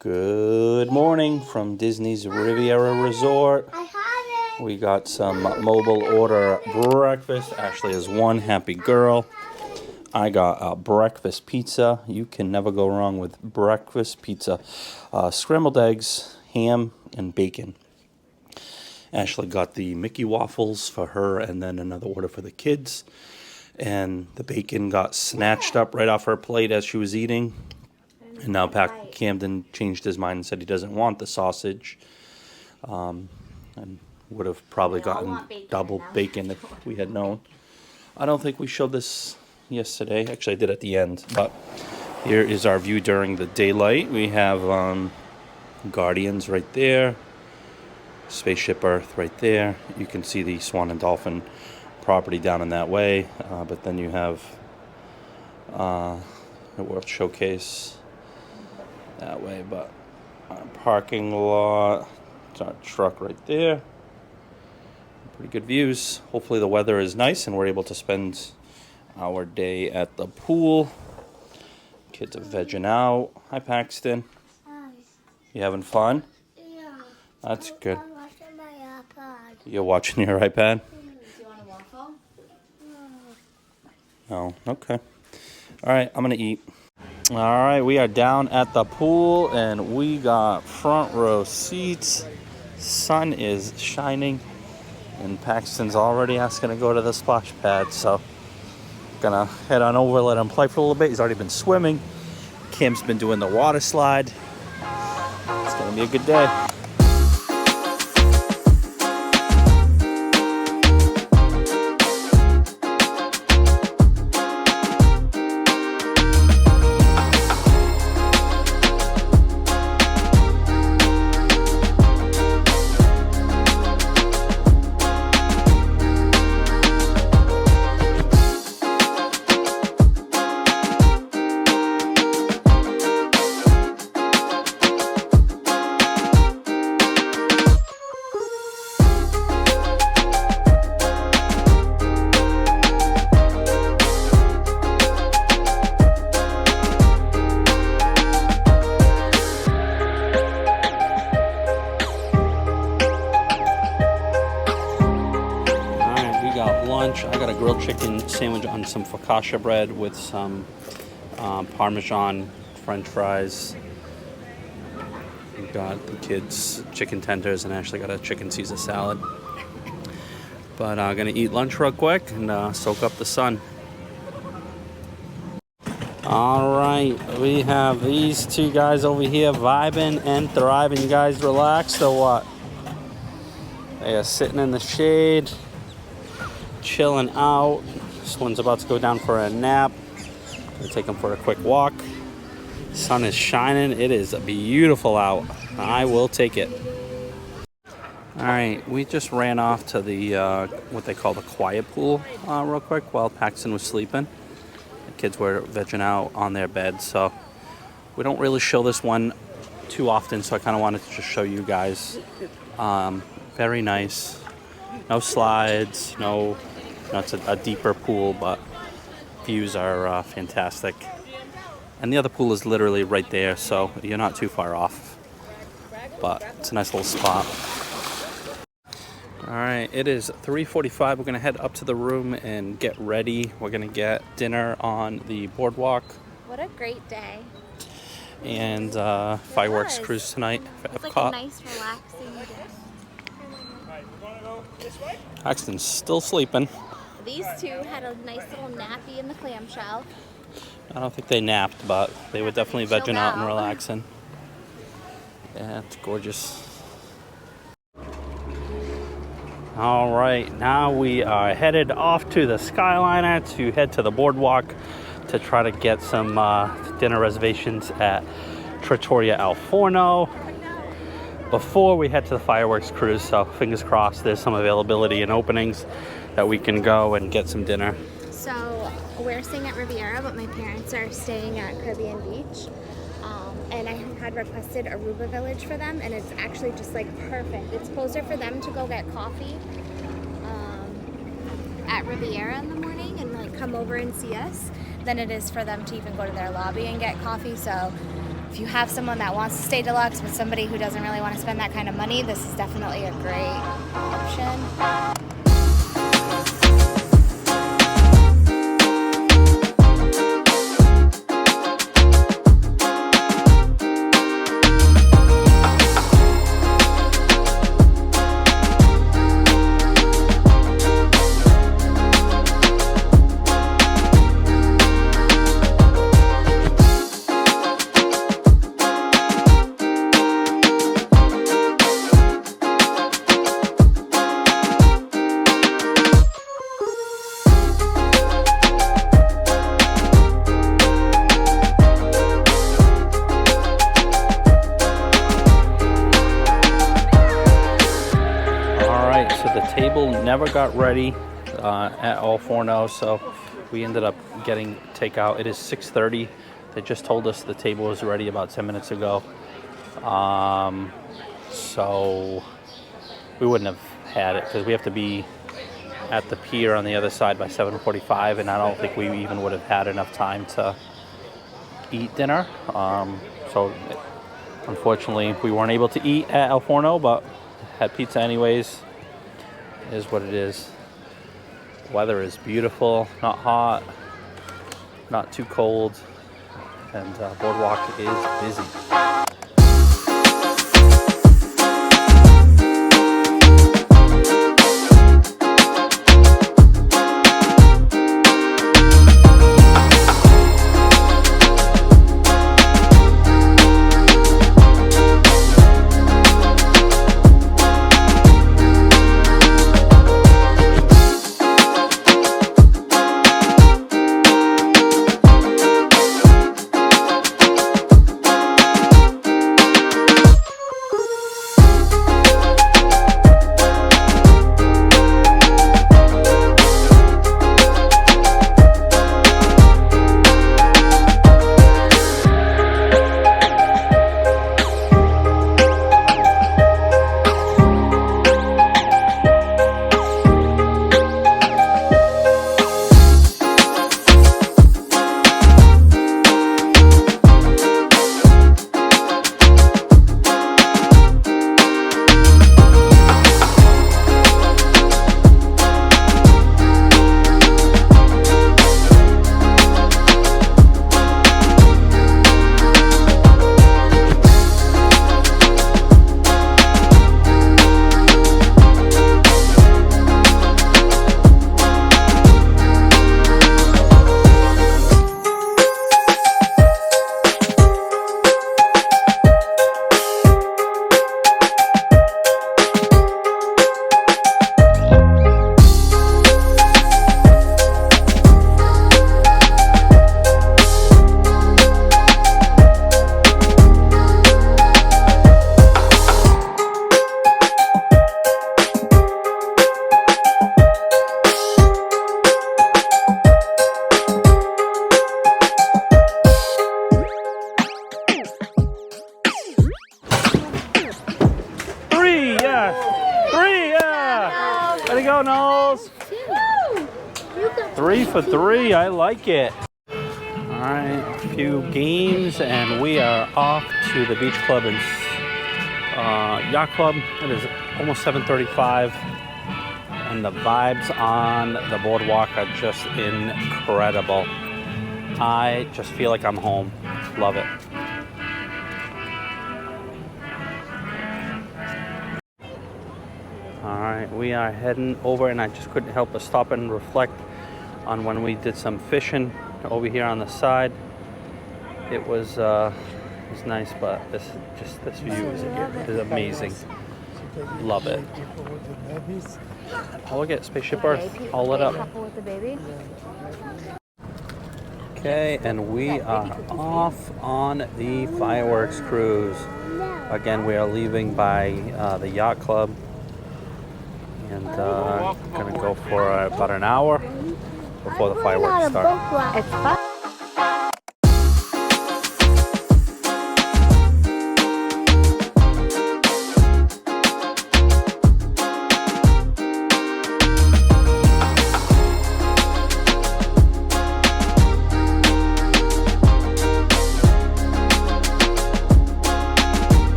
Good morning from Disney's Riviera Resort. I have it. We got some mobile order breakfast. Ashley is one happy girl. I got a breakfast pizza. You can never go wrong with breakfast pizza. Scrambled eggs, ham, and bacon. Ashley got the Mickey waffles for her and then another order for the kids. And the bacon got snatched up right off her plate as she was eating. And now Camden changed his mind and said he doesn't want the sausage. And would have probably gotten double bacon if we had known. I don't think we showed this yesterday. Actually, I did at the end. But here is our view during the daylight. We have Guardians right there. Spaceship Earth right there. You can see the Swan and Dolphin property down in that way. But then you have the World Showcase that way, but our parking lot, it's our truck right there. Pretty good views. Hopefully the weather is nice and we're able to spend our day at the pool. Kids are vegging out. Hi, Paxton. Hi. You having fun? Yeah. That's good. I'm watching my iPad. You're watching your iPad? Do you want a waffle? No. Oh, okay. All right, I'm gonna eat. All right, we are down at the pool and we got front row seats. Sun is shining and Paxton's already asking to go to the splash pad, so gonna head on over, let him play for a little bit. He's already been swimming. Kim's been doing the water slide. It's gonna be a good day. Lunch. I got a grilled chicken sandwich on some focaccia bread with some Parmesan French fries. We got the kids chicken tenders and Ashley got a chicken Caesar salad. But I'm gonna eat lunch real quick and soak up the sun. All right, we have these two guys over here vibing and thriving. You guys relaxed or what? They are sitting in the shade, chilling out. This one's about to go down for a nap. Gonna take him for a quick walk. Sun is shining. It is beautiful out. I will take it. All right, we just ran off to the what they call the quiet pool real quick while Paxton was sleeping. The kids were vegging out on their bed, so we don't really show this one too often, so I kind of wanted to just show you guys. Very nice. No slides, no, it's a deeper pool, but views are fantastic. And the other pool is literally right there, so you're not too far off. But it's a nice little spot. All right, it is 3:45. We're gonna head up to the room and get ready. We're gonna get dinner on the boardwalk. What a great day. And fireworks cruise tonight for It's Epcot. like a nice, relaxing day. Paxton's still sleeping. These two had a nice little nappy in the clamshell. I don't think they napped, but they were definitely Chilled vegging out and out. relaxing. Yeah, it's gorgeous. All right, now we are headed off to the Skyliner to head to the boardwalk to try to get some dinner reservations at Trattoria Al Forno before we head to the fireworks cruise. So fingers crossed there's some availability and openings that we can go and get some dinner. So we're staying at Riviera, but my parents are staying at Caribbean Beach. And I had requested Aruba Village for them, and it's actually just like perfect. It's closer for them to go get coffee at Riviera in the morning and like come over and see us than it is for them to even go to their lobby and get coffee. So if you have someone that wants to stay deluxe with somebody who doesn't really want to spend that kind of money, this is definitely a great option. Table never got ready at All Forno, so we ended up getting takeout. It is 6:30. They just told us the table was ready about 10 minutes ago. So we wouldn't have had it because we have to be at the pier on the other side by 7:45, and I don't think we even would have had enough time to eat dinner. So unfortunately, we weren't able to eat at El Forno, but had pizza anyways. Is what it is. Weather is beautiful, not hot, not too cold, and Boardwalk is busy. Way to go, Knowles. 3 for 3. I like it. All right, a few games, and we are off to the beach club and yacht club. It is almost 7:35, and the vibes on the boardwalk are just incredible. I just feel like I'm home. Love it. Alright, we are heading over, and I just couldn't help but stop and reflect on when we did some fishing over here on the side. It was nice, but this view is amazing. Love it. Oh, look at Spaceship Earth all lit up. Okay, and we are off on the fireworks cruise. Again, we are leaving by the yacht club. And gonna go for about an hour before the fireworks start. It's fun.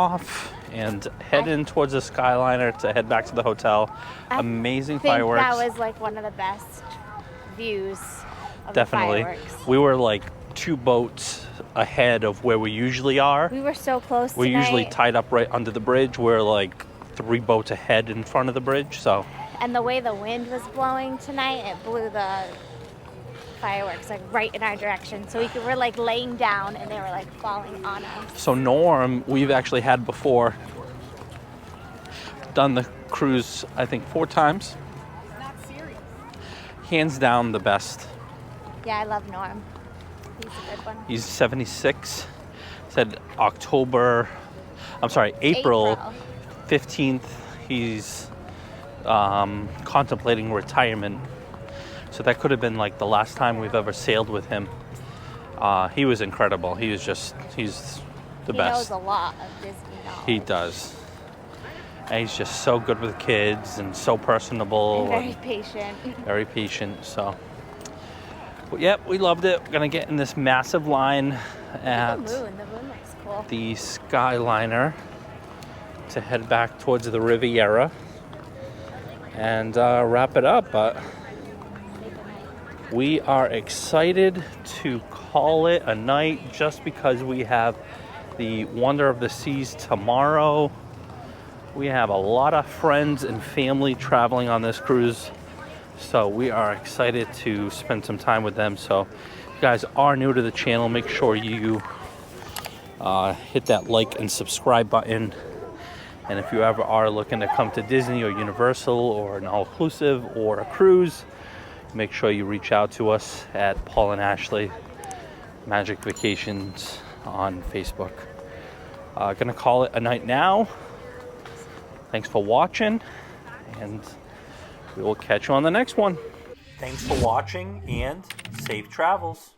off and head in towards the Skyliner to head back to the hotel. Amazing fireworks. That was like one of the best views of Definitely. the fireworks. We were like 2 boats ahead of where we usually are. We were so close We're tonight. usually tied up right under the bridge. We're like 3 boats ahead in front of the bridge. So. And the way the wind was blowing tonight, it blew the fireworks like right in our direction. So we're like laying down and they were like falling on us. So Norm, we've actually had before, done the cruise, I think 4 times. Not serious. Hands down the best. Yeah, I love Norm. He's a good one. He's 76. Said April 15th, he's contemplating retirement. So that could have been like the last time we've ever sailed with him. He was incredible. He's the best. He knows a lot of Disney knowledge. He does. And he's just so good with kids and so personable. And very patient. Very patient. So, but yep, we loved it. We're gonna get in this massive line at The moon looks cool. the Skyliner to head back towards the Riviera and wrap it up. But we are excited to call it a night just because we have the Wonder of the Seas tomorrow. We have a lot of friends and family traveling on this cruise, so we are excited to spend some time with them. So if you guys are new to the channel, make sure you hit that like and subscribe button. And if you ever are looking to come to Disney or Universal or an all-inclusive or a cruise, make sure you reach out to us at Paul and Ashley Magic Vacations on Facebook. Gonna call it a night now. Thanks for watching, and we will catch you on the next one. Thanks for watching, and safe travels.